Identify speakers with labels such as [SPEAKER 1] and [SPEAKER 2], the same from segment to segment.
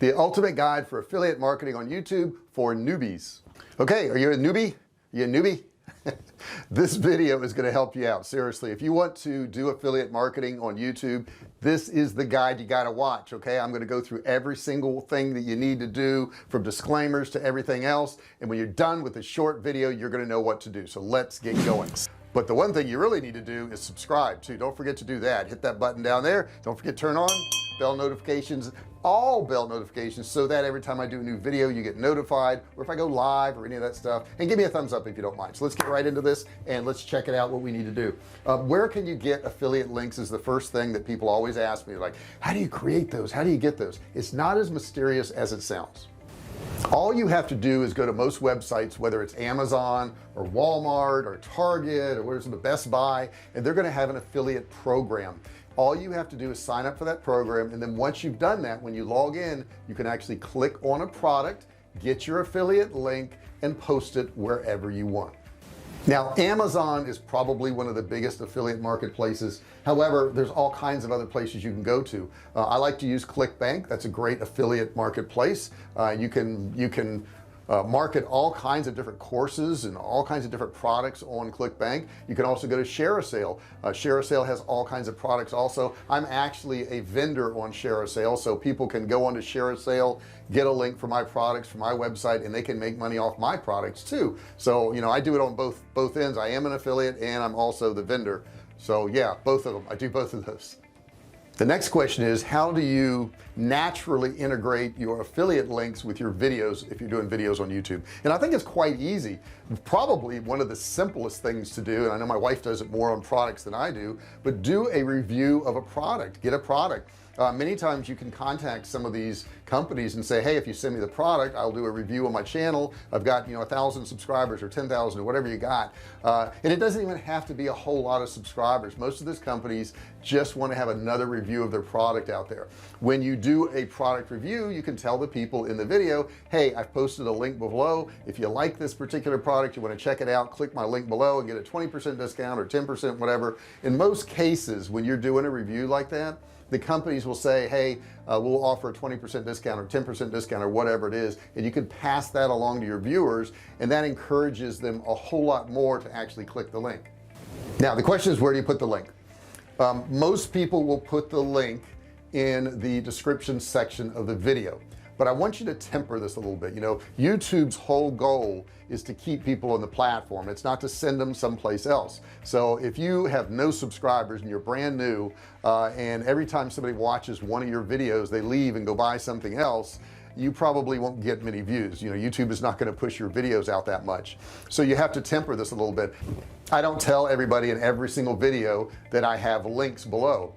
[SPEAKER 1] the ultimate guide for affiliate marketing on YouTube for newbies. Okay, are you a newbie? You a newbie? This video is going to help you out. Seriously, if you want to do affiliate marketing on YouTube, this is the guide you got to watch. Okay, I'm going to go through every single thing that you need to do, from disclaimers to everything else, and when you're done with this short video, you're going to know what to do. So let's get going. But the one thing you really need to do is subscribe too. Don't forget to do that. Hit that button down there. Don't forget to turn on bell notifications, all bell notifications, so that every time I do a new video you get notified, or if I go live or any of that stuff. And give me a thumbs up if you don't mind. So let's get right into this and let's check it out, what we need to do. Where can you get affiliate links is the first thing that people always ask me, like, how do you create those? How do you get those? It's not as mysterious as it sounds. All you have to do is go to most websites, whether it's Amazon or Walmart or Target or where's the Best Buy, and they're going to have an affiliate program. All you have to do is sign up for that program, and then once you've done that, when you log in, you can actually click on a product, get your affiliate link, and post it wherever you want. Now, Amazon is probably one of the biggest affiliate marketplaces. However, there's all kinds of other places you can go to. I like to use ClickBank. That's a great affiliate marketplace. You can market all kinds of different courses and all kinds of different products on ClickBank. You can also go to ShareASale. ShareASale has all kinds of products also. I'm actually a vendor on ShareASale, so people can go onto ShareASale, get a link for my products from my website, and they can make money off my products too. So, you know, I do it on both ends. I am an affiliate and I'm also the vendor. So yeah, both of them. I do both of those. The next question is, how do you naturally integrate your affiliate links with your videos if you're doing videos on YouTube? And I think it's quite easy. Probably one of the simplest things to do, and I know my wife does it more on products than I do, but do a review of a product. Get a product. Many times you can contact some of these companies and say, hey, if you send me the product, I'll do a review on my channel. I've got, you know, 1,000 subscribers or 10,000 or whatever you got, and it doesn't even have to be a whole lot of subscribers. Most of these companies just want to have another review of their product out there. When you do a product review, you can tell the people in the video, hey, I've posted a link below. If you like this particular product, you want to check it out, click my link below and get a 20% discount or 10%, whatever. In most cases, when you're doing a review like that, the companies will say, hey, we'll offer a 20% discount or 10% discount or whatever it is, and you can pass that along to your viewers, and that encourages them a whole lot more to actually click the link. Now the question is, where do you put the link? Most people will put the link in the description section of the video, but I want you to temper this a little bit. You know, YouTube's whole goal is to keep people on the platform. It's not to send them someplace else. So if you have no subscribers and you're brand new, and every time somebody watches one of your videos they leave and go buy something else, you probably won't get many views. You know, YouTube is not going to push your videos out that much, so you have to temper this a little bit. I don't tell everybody in every single video that I have links below.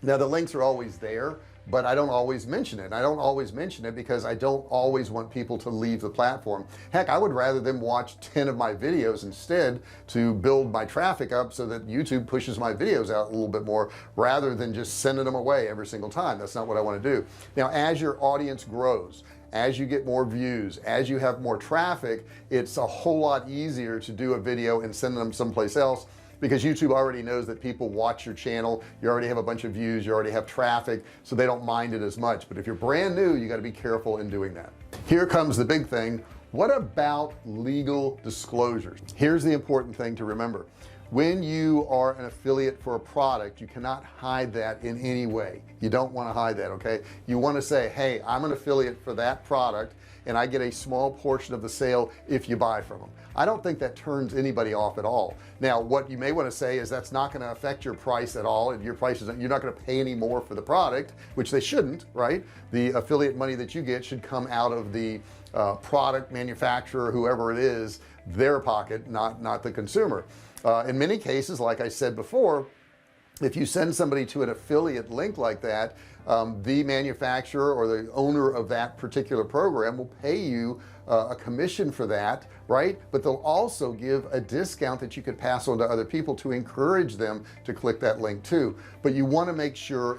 [SPEAKER 1] Now the links are always there, but I don't always mention it. And I don't always mention it because I don't always want people to leave the platform. Heck, I would rather them watch 10 of my videos instead to build my traffic up so that YouTube pushes my videos out a little bit more, rather than just sending them away every single time. That's not what I want to do. Now, as your audience grows, as you get more views, as you have more traffic, it's a whole lot easier to do a video and send them someplace else, because YouTube already knows that people watch your channel. You already have a bunch of views, you already have traffic, so they don't mind it as much. But if you're brand new, you got to be careful in doing that. Here comes the big thing. What about legal disclosures? Here's the important thing to remember. When you are an affiliate for a product, you cannot hide that in any way. You don't want to hide that. Okay, you want to say, hey, I'm an affiliate for that product and I get a small portion of the sale if you buy from them. I don't think that turns anybody off at all. Now what you may want to say is that's not going to affect your price at all, and your price isn't, you're not going to pay any more for the product, which they shouldn't, right? The affiliate money that you get should come out of the product manufacturer, whoever it is, their pocket, not the consumer. In many cases, like I said before, if you send somebody to an affiliate link like that, the manufacturer or the owner of that particular program will pay you a commission for that, right? But they'll also give a discount that you could pass on to other people to encourage them to click that link too. But you want to make sure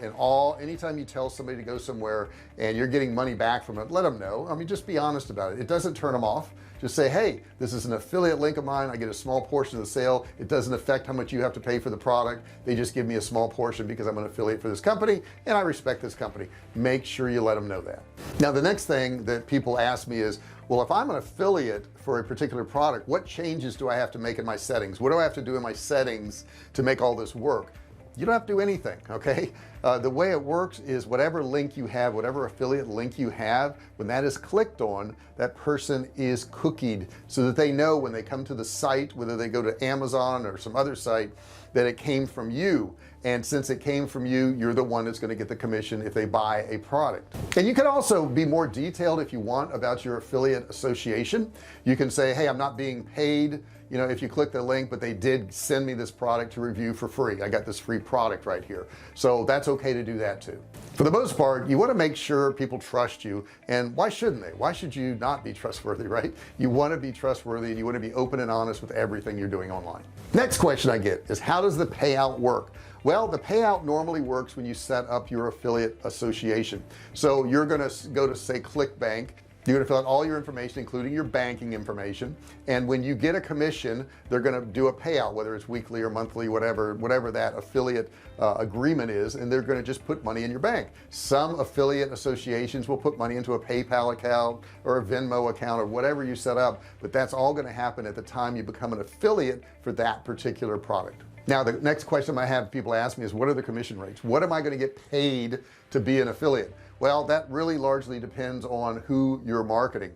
[SPEAKER 1] anytime you tell somebody to go somewhere and you're getting money back from it, let them know. I mean, just be honest about it. It doesn't turn them off. Just say, hey, this is an affiliate link of mine. I get a small portion of the sale. It doesn't affect how much you have to pay for the product. They just give me a small portion because I'm an affiliate for this company and I respect this company. Make sure you let them know that. Now the next thing that people ask me is, well, if I'm an affiliate for a particular product, what changes do I have to make in my settings? What do I have to do in my settings to make all this work? You don't have to do anything. Okay. The way it works is whatever link you have, whatever affiliate link you have, when that is clicked on, that person is cookied so that they know when they come to the site, whether they go to Amazon or some other site, that it came from you. And since it came from you, you're the one that's going to get the commission if they buy a product. And you can also be more detailed if you want about your affiliate association. You can say, hey, I'm not being paid, you know, if you click the link, but they did send me this product to review for free. I got this free product right here. So that's okay to do that too. For the most part, you want to make sure people trust you. And why shouldn't they? Why should you not be trustworthy, right? You want to be trustworthy and you want to be open and honest with everything you're doing online. Next question I get is, how does the payout work? Well, the payout normally works when you set up your affiliate association. So you're going to go to, say, ClickBank. You're going to fill out all your information, including your banking information, and when you get a commission, they're going to do a payout, whether it's weekly or monthly, whatever that affiliate agreement is, and they're going to just put money in your bank. Some affiliate associations will put money into a PayPal account or a Venmo account or whatever you set up, but that's all going to happen at the time you become an affiliate for that particular product. Now the next question I have people ask me is, what are the commission rates? What am I going to get paid to be an affiliate? Well, that really largely depends on who you're marketing.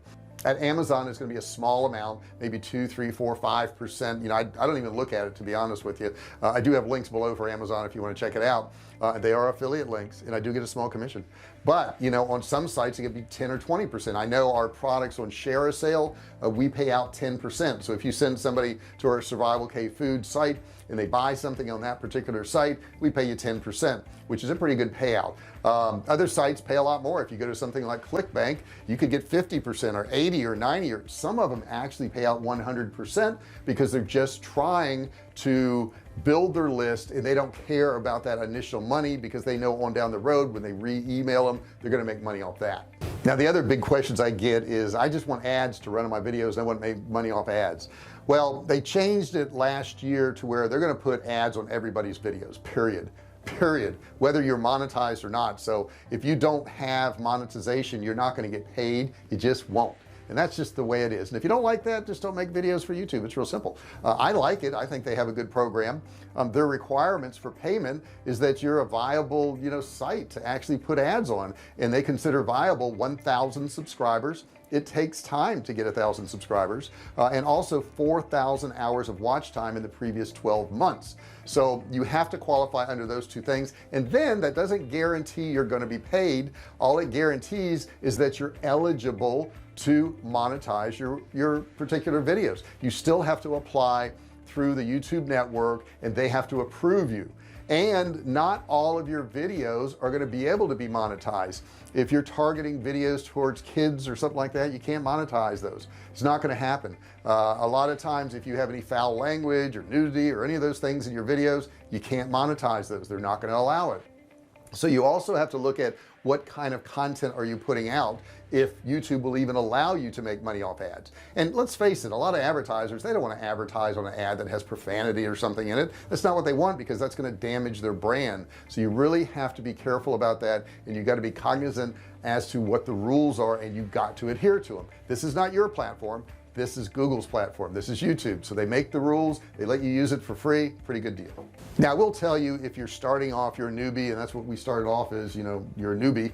[SPEAKER 1] At Amazon, it's going to be a small amount, maybe 2, 3, 4, 5%. You know, I don't even look at it, to be honest with you. I do have links below for Amazon if you want to check it out. They are affiliate links and I do get a small commission, but you know, on some sites it could be 10 or 20%. I know our products on Share a Sale, we pay out 10%. So if you send somebody to our Survivalcave food site and they buy something on that particular site, we pay you 10%, which is a pretty good payout. Other sites pay a lot more. If you go to something like ClickBank, you could get 50% or 80 or 90, or some of them actually pay out 100% because they're just trying to build their list and they don't care about that initial money because they know on down the road when they re-email them, they're going to make money off that. Now the other big questions I get is, I just want ads to run on my videos and I want to make money off ads. Well, they changed it last year to where they're going to put ads on everybody's videos, period, whether you're monetized or not. So if you don't have monetization, you're not going to get paid. You just won't. And that's just the way it is. And if you don't like that, just don't make videos for YouTube. It's real simple. I like it. I think they have a good program. Their requirements for payment is that you're a viable, you know, site to actually put ads on, and they consider viable 1,000 subscribers. It takes time to get 1,000 subscribers, and also 4,000 hours of watch time in the previous 12 months. So you have to qualify under those two things, and then that doesn't guarantee you're going to be paid. All it guarantees is that you're eligible to monetize your particular videos. You still have to apply through the YouTube network and they have to approve you, and not all of your videos are going to be able to be monetized. If you're targeting videos towards kids or something like that, you can't monetize those. It's not going to happen. A lot of times if you have any foul language or nudity or any of those things in your videos, you can't monetize those. They're not going to allow it. So you also have to look at what kind of content are you putting out, if YouTube will even allow you to make money off ads. And let's face it, a lot of advertisers, they don't want to advertise on an ad that has profanity or something in it. That's not what they want, because that's going to damage their brand. So you really have to be careful about that, and you got to be cognizant as to what the rules are, and you've got to adhere to them. This is not your platform. This is Google's platform. This is YouTube. So they make the rules, they let you use it for free. Pretty good deal. Now I will tell you, if you're starting off, you're a newbie, and that's what we started off as, you know, you're a newbie.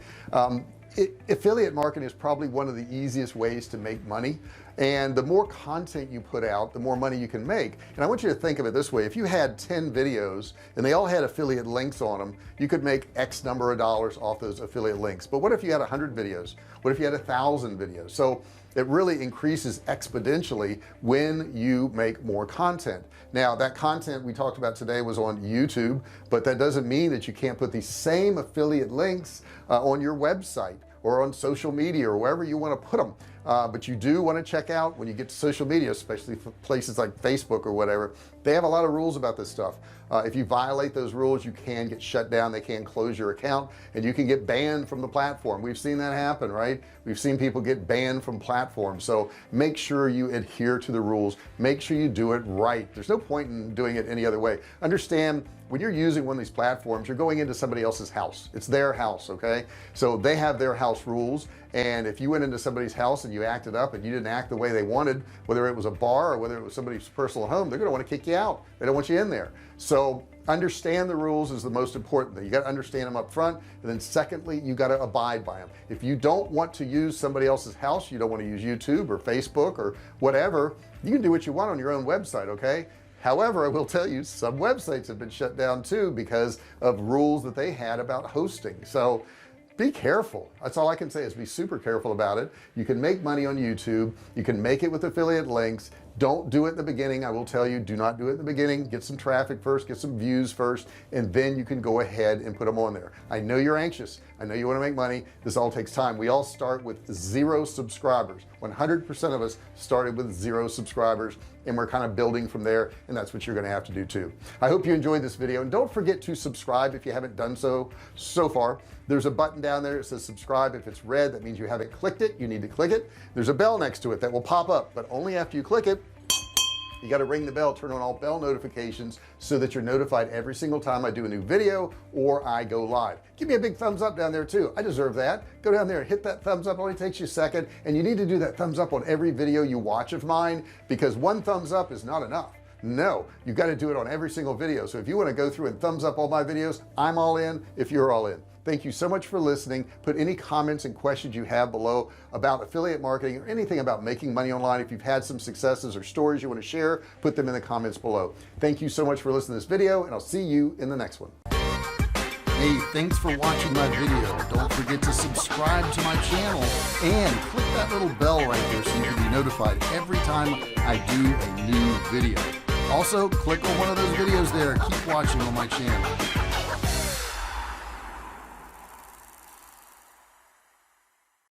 [SPEAKER 1] Affiliate marketing is probably one of the easiest ways to make money, and the more content you put out, the more money you can make. And I want you to think of it this way: if you had 10 videos and they all had affiliate links on them, you could make X number of dollars off those affiliate links. But what if you had 100 videos? What if you had 1,000 videos? So it really increases exponentially when you make more content. Now that content we talked about today was on YouTube, but that doesn't mean that you can't put these same affiliate links on your website or on social media or wherever you want to put them. but you do want to check out when you get to social media, especially for places like Facebook or whatever. They have a lot of rules about this stuff. If you violate those rules, you can get shut down. They can close your account and you can get banned from the platform. We've seen that happen, right? We've seen people get banned from platforms. So make sure you adhere to the rules. Make sure you do it right. There's no point in doing it any other way. Understand, when you're using one of these platforms, you're going into somebody else's house. It's their house. Okay, so they have their house rules, and if you went into somebody's house and you acted up and you didn't act the way they wanted, whether it was a bar or whether it was somebody's personal home, they're going to want to kick you out. They don't want you in there. So understand the rules is the most important thing. You got to understand them up front, and then secondly, you got to abide by them. If you don't want to use somebody else's house, you don't want to use YouTube or Facebook or whatever, you can do what you want on your own website. Okay, however, I will tell you, some websites have been shut down too because of rules that they had about hosting. So be careful. That's all I can say, is be super careful about it. You can make money on YouTube. You can make it with affiliate links. Don't do it in the beginning. I will tell you, do not do it in the beginning. Get some traffic first, get some views first, and then you can go ahead and put them on there. I know you're anxious. I know you want to make money. This all takes time. We all start with 0 subscribers. 100% of us started with 0 subscribers, and we're kind of building from there, and that's what you're going to have to do too. I hope you enjoyed this video, and don't forget to subscribe if you haven't done so far. There's a button down there that says subscribe. If it's red, that means you haven't clicked it. You need to click it. There's a bell next to it that will pop up, but only after you click it. You got to ring the bell, turn on all bell notifications so that you're notified every single time I do a new video or I go live. Give me a big thumbs up down there too. I deserve that. Go down there and hit that thumbs up. It only takes you a second, and you need to do that thumbs up on every video you watch of mine, because one thumbs up is not enough. No, you've got to do it on every single video. So if you want to go through and thumbs up all my videos, I'm all in if you're all in. Thank you so much for listening. Put any comments and questions you have below about affiliate marketing or anything about making money online. If you've had some successes or stories you want to share, put them in the comments below. Thank you so much for listening to this video, and I'll see you in the next one. Hey, thanks for watching my video. Don't forget to subscribe to my channel and click that little bell right there so you can be notified every time I do a new video. Also, click on one of those videos there. Keep watching on my channel.